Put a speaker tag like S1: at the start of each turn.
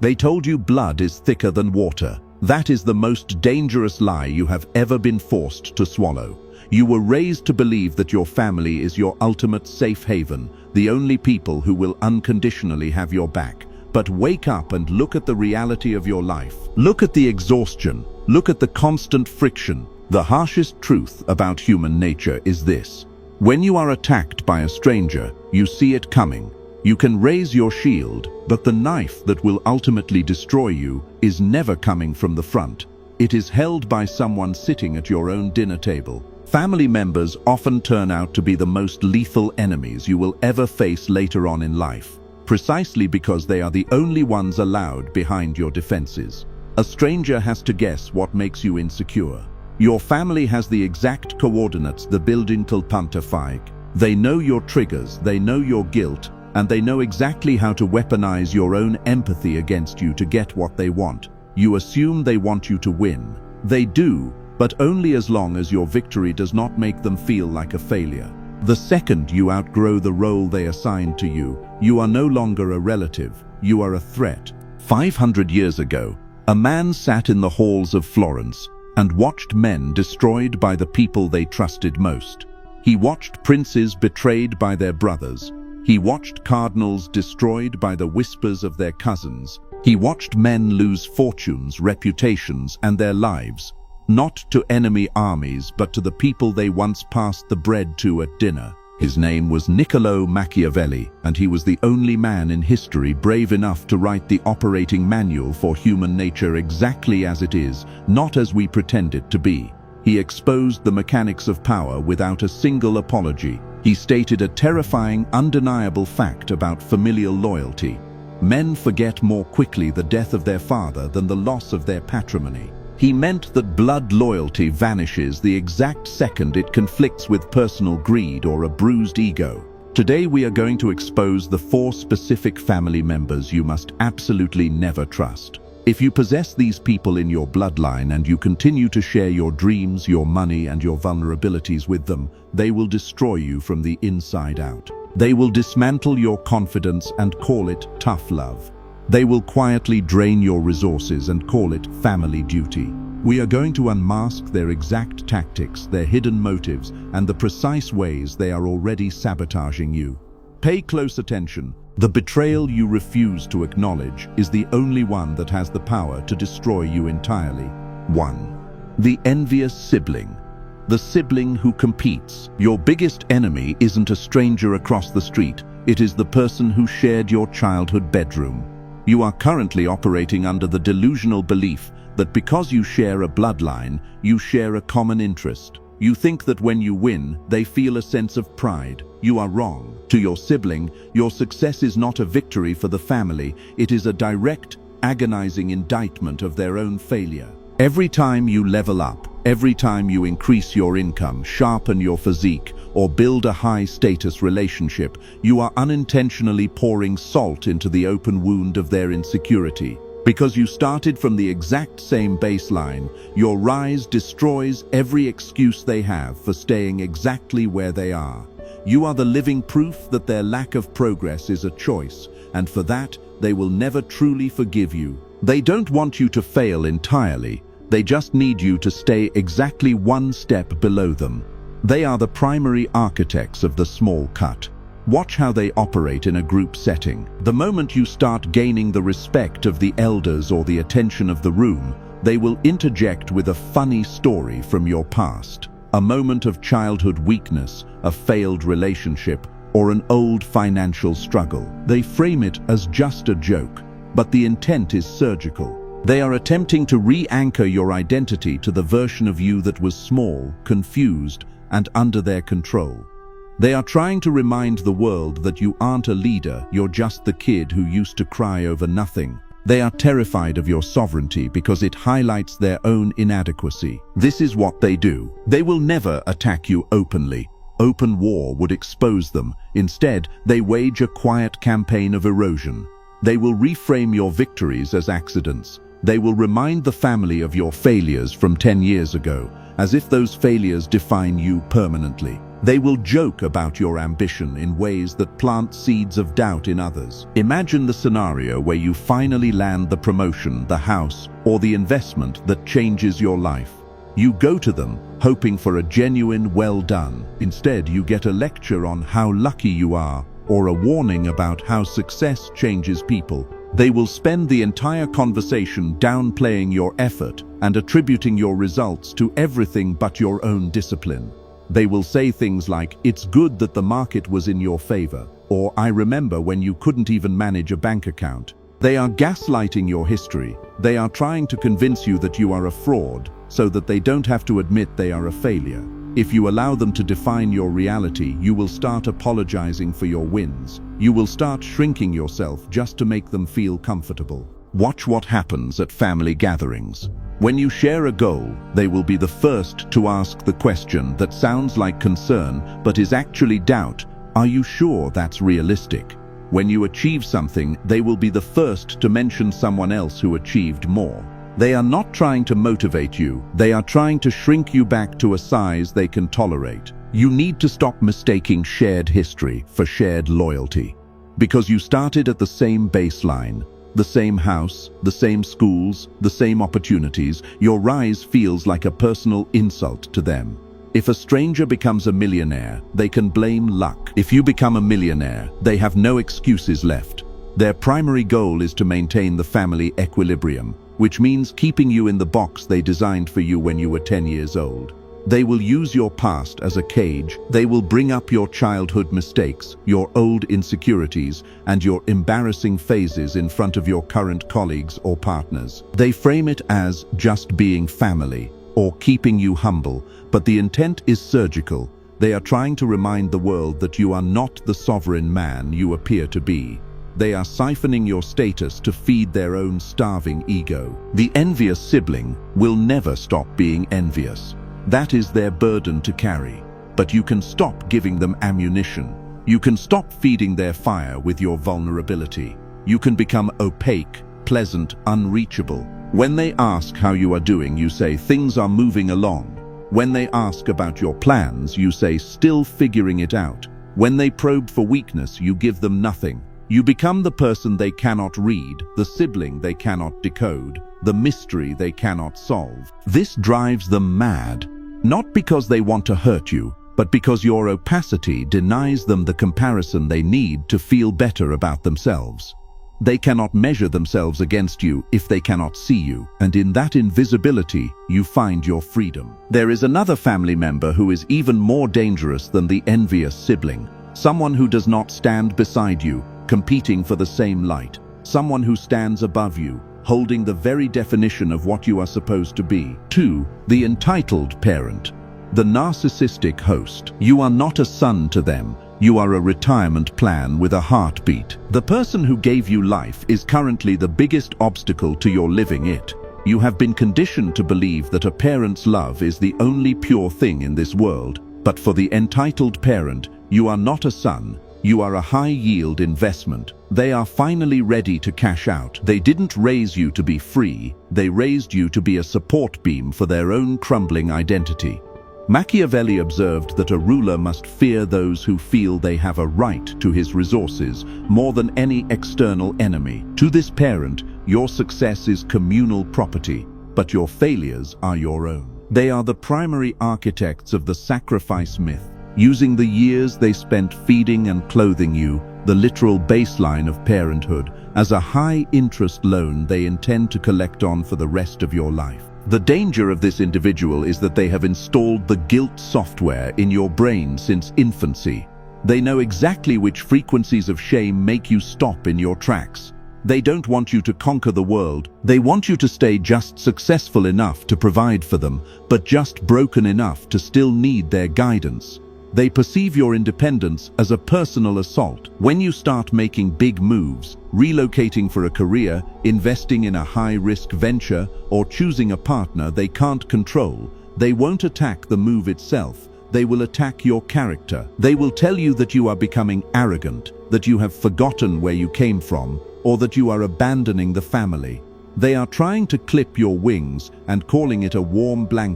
S1: They told you blood is thicker than water. That is the most dangerous lie you have ever been forced to swallow. You were raised to believe that your family is your ultimate safe haven, the only people who will unconditionally have your back. But wake up and look at the reality of your life. Look at the exhaustion. Look at the constant friction. The harshest truth about human nature is this: when you are attacked by a stranger, you see it coming. You can raise your shield, but the knife that will ultimately destroy you is never coming from the front. It is held by someone sitting at your own dinner table. Family members often turn out to be the most lethal enemies you will ever face later on in life, precisely because they are the only ones allowed behind your defenses. A stranger has to guess what makes you insecure. Your family has the exact coordinates, the building till Pantafig. They know your triggers, they know your guilt, and they know exactly how to weaponize your own empathy against you to get what they want. You assume they want you to win. They do, but only as long as your victory does not make them feel like a failure. The second you outgrow the role they assigned to you, you are no longer a relative, you are a threat. 500 years ago, a man sat in the halls of Florence and watched men destroyed by the people they trusted most. He watched princes betrayed by their brothers. He watched cardinals destroyed by the whispers of their cousins. He watched men lose fortunes, reputations, and their lives, not to enemy armies, but to the people they once passed the bread to at dinner. His name was Niccolò Machiavelli, and he was the only man in history brave enough to write the operating manual for human nature exactly as it is, not as we pretend it to be. He exposed the mechanics of power without a single apology. He stated a terrifying, undeniable fact about familial loyalty. Men forget more quickly the death of their father than the loss of their patrimony. He meant that blood loyalty vanishes the exact second it conflicts with personal greed or a bruised ego. Today we are going to expose the 4 specific family members you must absolutely never trust. If you possess these people in your bloodline and you continue to share your dreams, your money, and your vulnerabilities with them, they will destroy you from the inside out. They will dismantle your confidence and call it tough love. They will quietly drain your resources and call it family duty. We are going to unmask their exact tactics, their hidden motives, and the precise ways they are already sabotaging you. Pay close attention. The betrayal you refuse to acknowledge is the only one that has the power to destroy you entirely. 1. The envious sibling. The sibling who competes. Your biggest enemy isn't a stranger across the street. It is the person who shared your childhood bedroom. You are currently operating under the delusional belief that because you share a bloodline, you share a common interest. You think that when you win, they feel a sense of pride. You are wrong. To your sibling, your success is not a victory for the family. It is a direct, agonizing indictment of their own failure. Every time you level up, every time you increase your income, sharpen your physique, or build a high-status relationship, you are unintentionally pouring salt into the open wound of their insecurity. Because you started from the exact same baseline, your rise destroys every excuse they have for staying exactly where they are. You are the living proof that their lack of progress is a choice, and for that, they will never truly forgive you. They don't want you to fail entirely. They just need you to stay exactly one step below them. They are the primary architects of the small cut. Watch how they operate in a group setting. The moment you start gaining the respect of the elders or the attention of the room, they will interject with a funny story from your past. A moment of childhood weakness, a failed relationship, or an old financial struggle. They frame it as just a joke, but the intent is surgical. They are attempting to re-anchor your identity to the version of you that was small, confused, and under their control. They are trying to remind the world that you aren't a leader, you're just the kid who used to cry over nothing. They are terrified of your sovereignty because it highlights their own inadequacy. This is what they do. They will never attack you openly. Open war would expose them. Instead, they wage a quiet campaign of erosion. They will reframe your victories as accidents. They will remind the family of your failures from 10 years ago, as if those failures define you permanently. They will joke about your ambition in ways that plant seeds of doubt in others. Imagine the scenario where you finally land the promotion, the house, or the investment that changes your life. You go to them, hoping for a genuine well done. Instead, you get a lecture on how lucky you are, or a warning about how success changes people. They will spend the entire conversation downplaying your effort and attributing your results to everything but your own discipline. They will say things like, "It's good that the market was in your favor," or "I remember when you couldn't even manage a bank account." They are gaslighting your history. They are trying to convince you that you are a fraud, so that they don't have to admit they are a failure. If you allow them to define your reality, you will start apologizing for your wins. You will start shrinking yourself just to make them feel comfortable. Watch what happens at family gatherings. When you share a goal, they will be the first to ask the question that sounds like concern but is actually doubt. Are you sure that's realistic? When you achieve something, they will be the first to mention someone else who achieved more. They are not trying to motivate you. They are trying to shrink you back to a size they can tolerate. You need to stop mistaking shared history for shared loyalty. Because you started at the same baseline, the same house, the same schools, the same opportunities, your rise feels like a personal insult to them. If a stranger becomes a millionaire, they can blame luck. If you become a millionaire, they have no excuses left. Their primary goal is to maintain the family equilibrium, which means keeping you in the box they designed for you when you were 10 years old. They will use your past as a cage. They will bring up your childhood mistakes, your old insecurities, and your embarrassing phases in front of your current colleagues or partners. They frame it as just being family or keeping you humble, but the intent is surgical. They are trying to remind the world that you are not the sovereign man you appear to be. They are siphoning your status to feed their own starving ego. The envious sibling will never stop being envious. That is their burden to carry. But you can stop giving them ammunition. You can stop feeding their fire with your vulnerability. You can become opaque, pleasant, unreachable. When they ask how you are doing, you say, "Things are moving along." When they ask about your plans, you say, "Still figuring it out." When they probe for weakness, you give them nothing. You become the person they cannot read, the sibling they cannot decode, the mystery they cannot solve. This drives them mad, not because they want to hurt you, but because your opacity denies them the comparison they need to feel better about themselves. They cannot measure themselves against you if they cannot see you, and in that invisibility, you find your freedom. There is another family member who is even more dangerous than the envious sibling, someone who does not stand beside you, competing for the same light, someone who stands above you, holding the very definition of what you are supposed to be. 2. The entitled parent, the narcissistic host. You are not a son to them. You are a retirement plan with a heartbeat. The person who gave you life is currently the biggest obstacle to your living it. You have been conditioned to believe that a parent's love is the only pure thing in this world. But for the entitled parent, you are not a son. You are a high-yield investment. They are finally ready to cash out. They didn't raise you to be free. They raised you to be a support beam for their own crumbling identity. Machiavelli observed that a ruler must fear those who feel they have a right to his resources more than any external enemy. To this parent, your success is communal property, but your failures are your own. They are the primary architects of the sacrifice myth, using the years they spent feeding and clothing you, the literal baseline of parenthood, as a high-interest loan they intend to collect on for the rest of your life. The danger of this individual is that they have installed the guilt software in your brain since infancy. They know exactly which frequencies of shame make you stop in your tracks. They don't want you to conquer the world. They want you to stay just successful enough to provide for them, but just broken enough to still need their guidance. They perceive your independence as a personal assault. When you start making big moves, relocating for a career, investing in a high-risk venture, or choosing a partner they can't control, they won't attack the move itself. They will attack your character. They will tell you that you are becoming arrogant, that you have forgotten where you came from, or that you are abandoning the family. They are trying to clip your wings and calling it a warm blanket.